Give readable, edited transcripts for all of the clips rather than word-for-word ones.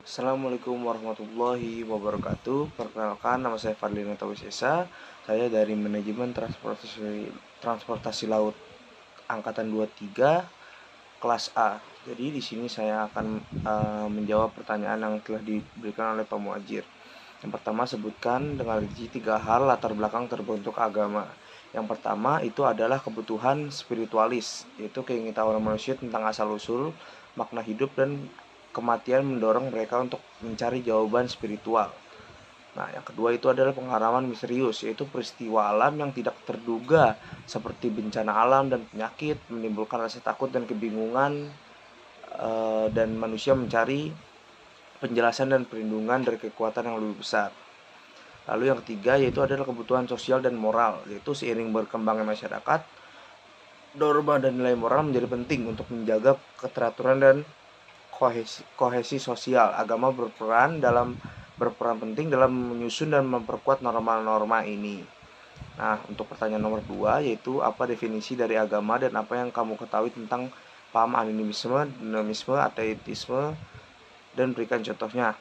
Assalamualaikum warahmatullahi wabarakatuh. Perkenalkan, nama saya Fadlina Tawisesa. Saya dari Manajemen Transportasi Laut Angkatan 23 kelas A. Jadi di sini saya akan menjawab pertanyaan yang telah diberikan oleh Pak Muajir. Yang pertama, sebutkan dengan rinci 3 hal latar belakang terbentuk agama. Yang pertama itu adalah kebutuhan spiritualis, yaitu keinginan manusia tentang asal-usul, makna hidup, dan kematian mendorong mereka untuk mencari jawaban spiritual. Nah, yang kedua itu adalah pengalaman misterius, yaitu peristiwa alam yang tidak terduga seperti bencana alam dan penyakit menimbulkan rasa takut dan kebingungan, dan manusia mencari penjelasan dan perlindungan dari kekuatan yang lebih besar. Lalu yang ketiga yaitu adalah kebutuhan sosial dan moral, yaitu seiring berkembangnya masyarakat, norma dan nilai moral menjadi penting untuk menjaga keteraturan dan kohesi sosial. Agama berperan penting dalam menyusun dan memperkuat norma-norma ini. Nah, untuk pertanyaan nomor 2 yaitu apa definisi dari agama dan apa yang kamu ketahui tentang paham animisme, dinamisme, ateisme, dan berikan contohnya.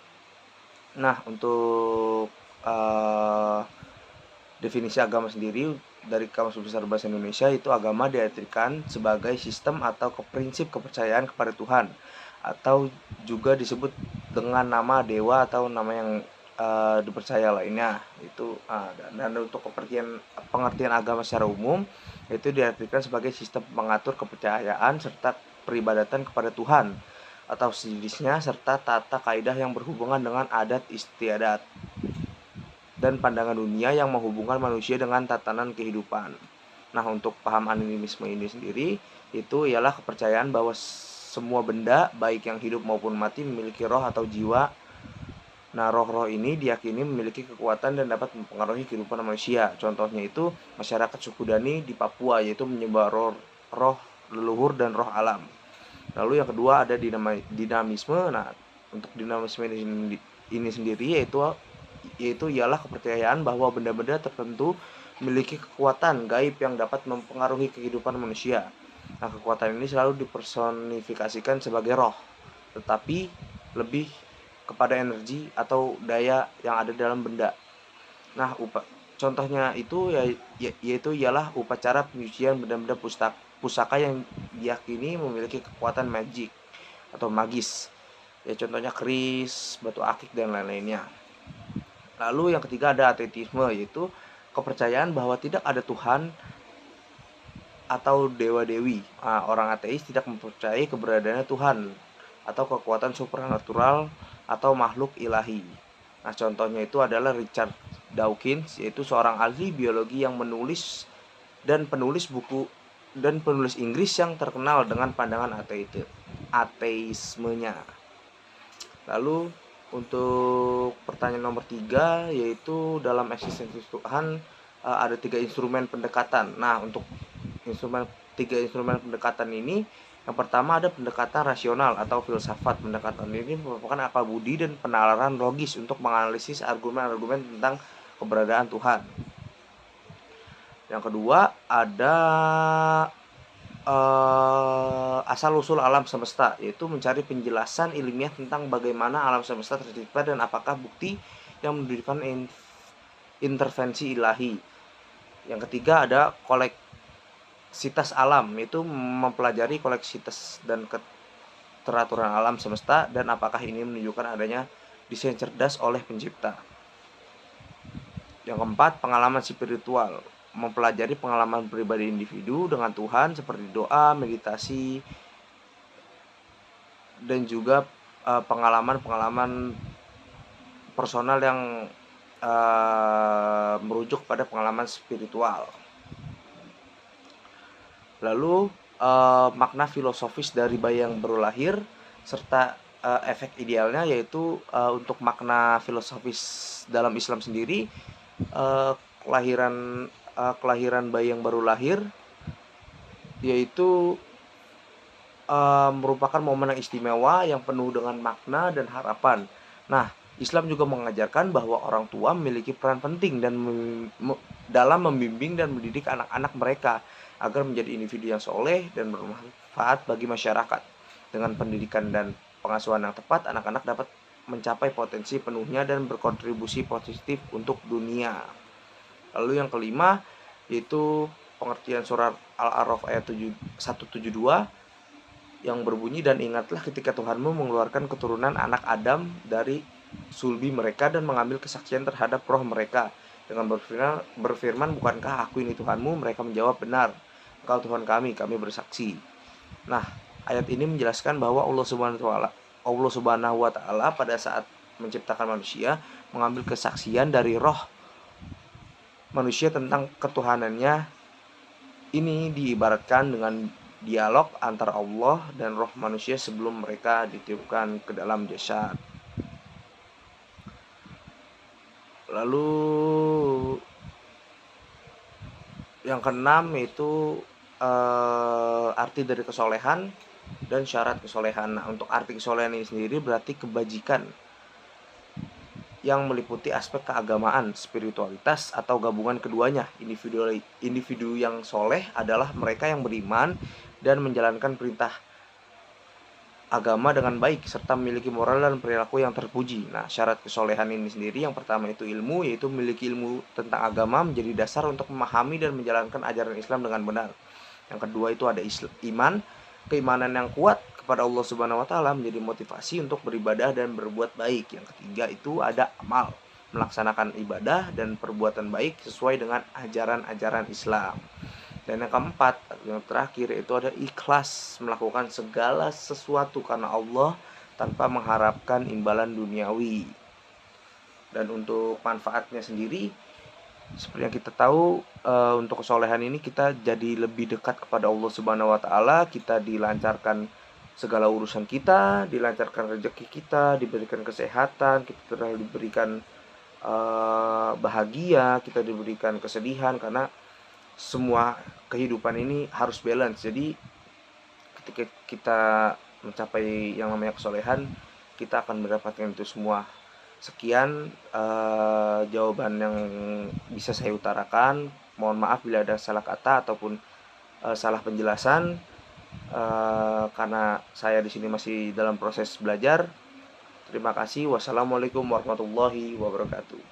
Nah, untuk definisi agama sendiri dari Kamus Besar Bahasa Indonesia itu agama diartikan sebagai sistem atau prinsip kepercayaan kepada Tuhan, atau juga disebut dengan nama dewa atau nama yang dipercaya lainnya. Itu dan untuk pengertian agama secara umum itu diartikan sebagai sistem pengatur kepercayaan serta peribadatan kepada Tuhan atau sejenisnya, serta tata kaidah yang berhubungan dengan adat istiadat dan pandangan dunia yang menghubungkan manusia dengan tatanan kehidupan. Nah, untuk paham animisme ini sendiri itu ialah kepercayaan bahwa semua benda baik yang hidup maupun mati memiliki roh atau jiwa. Nah, roh-roh ini diyakini memiliki kekuatan dan dapat mempengaruhi kehidupan manusia. Contohnya itu masyarakat suku Dani di Papua, yaitu menyembah roh leluhur dan roh alam. Lalu yang kedua ada dinamisme. Nah, untuk dinamisme ini sendiri yaitu ialah kepercayaan bahwa benda-benda tertentu memiliki kekuatan gaib yang dapat mempengaruhi kehidupan manusia. Nah, kekuatan ini selalu dipersonifikasikan sebagai roh, tetapi lebih kepada energi atau daya yang ada dalam benda. Nah, contohnya itu yaitu ialah upacara penyucian benda-benda pusaka yang diyakini memiliki kekuatan magic atau magis. Ya, contohnya keris, batu akik, dan lain-lainnya. Lalu yang ketiga ada ateisme, yaitu kepercayaan bahwa tidak ada Tuhan atau dewa-dewi. Nah, orang ateis tidak mempercayai keberadaannya Tuhan atau kekuatan supernatural atau makhluk ilahi. Nah, contohnya itu adalah Richard Dawkins, yaitu seorang ahli biologi yang menulis dan penulis buku dan penulis Inggris yang terkenal dengan pandangan ateismenya. Lalu untuk pertanyaan nomor 3 yaitu dalam eksistensi Tuhan ada 3 instrumen pendekatan. Nah, untuk tiga instrumen pendekatan ini, yang pertama ada pendekatan rasional atau filsafat. Pendekatan ini merupakan akal budi dan penalaran logis untuk menganalisis argumen-argumen tentang keberadaan Tuhan. Yang kedua ada asal-usul alam semesta, yaitu mencari penjelasan ilmiah tentang bagaimana alam semesta tercipta dan apakah bukti yang menunjukkan intervensi ilahi. Yang ketiga ada koleksitas alam, yaitu mempelajari koleksitas dan keteraturan alam semesta dan apakah ini menunjukkan adanya desain cerdas oleh pencipta. Yang keempat, pengalaman spiritual, mempelajari pengalaman pribadi individu dengan Tuhan seperti doa, meditasi, dan juga pengalaman-pengalaman personal yang merujuk pada pengalaman spiritual. Lalu makna filosofis dari bayi yang baru lahir serta efek idealnya, yaitu untuk makna filosofis dalam Islam sendiri, kelahiran bayi yang baru lahir yaitu merupakan momen yang istimewa yang penuh dengan makna dan harapan. Nah, Islam juga mengajarkan bahwa orang tua memiliki peran penting dalam membimbing dan mendidik anak-anak mereka agar menjadi individu yang soleh dan bermanfaat bagi masyarakat. Dengan pendidikan dan pengasuhan yang tepat, anak-anak dapat mencapai potensi penuhnya dan berkontribusi positif untuk dunia. Lalu yang kelima yaitu pengertian surat Al-A'raf ayat 172 yang berbunyi, dan ingatlah ketika Tuhanmu mengeluarkan keturunan anak Adam dari sulbi mereka dan mengambil kesaksian terhadap roh mereka dengan berfirman, bukankah aku ini Tuhanmu? Mereka menjawab, benar, engkau Tuhan kami bersaksi. Nah, ayat ini menjelaskan bahwa Allah Subhanahu wa taala pada saat menciptakan manusia mengambil kesaksian dari roh manusia tentang ketuhanannya. Ini diibaratkan dengan dialog antara Allah dan roh manusia sebelum mereka ditiupkan ke dalam jasad. Lalu yang keenam itu arti dari kesolehan dan syarat kesolehan. Nah, untuk arti kesolehan ini sendiri berarti kebajikan yang meliputi aspek keagamaan, spiritualitas, atau gabungan keduanya. Individu yang soleh adalah mereka yang beriman dan menjalankan perintah agama dengan baik serta memiliki moral dan perilaku yang terpuji. Nah, syarat kesolehan ini sendiri yang pertama itu ilmu, yaitu memiliki ilmu tentang agama menjadi dasar untuk memahami dan menjalankan ajaran Islam dengan benar. Yang kedua itu ada iman, keimanan yang kuat kepada Allah Subhanahu wa taala menjadi motivasi untuk beribadah dan berbuat baik. Yang ketiga itu ada amal, melaksanakan ibadah dan perbuatan baik sesuai dengan ajaran-ajaran Islam. Dan yang keempat, yang terakhir itu ada ikhlas, melakukan segala sesuatu karena Allah tanpa mengharapkan imbalan duniawi. Dan untuk manfaatnya sendiri, seperti yang kita tahu, untuk kesolehan ini kita jadi lebih dekat kepada Allah Subhanahu wa taala, kita dilancarkan segala urusan kita, dilancarkan rezeki kita, diberikan kesehatan, kita diberikan bahagia, kita diberikan kesedihan, karena semua kehidupan ini harus balance. Jadi ketika kita mencapai yang namanya kesolehan, kita akan mendapatkan itu semua. Sekian jawaban yang bisa saya utarakan. Mohon maaf bila ada salah kata ataupun salah penjelasan, karena saya di sini masih dalam proses belajar. Terima kasih. Wassalamualaikum warahmatullahi wabarakatuh.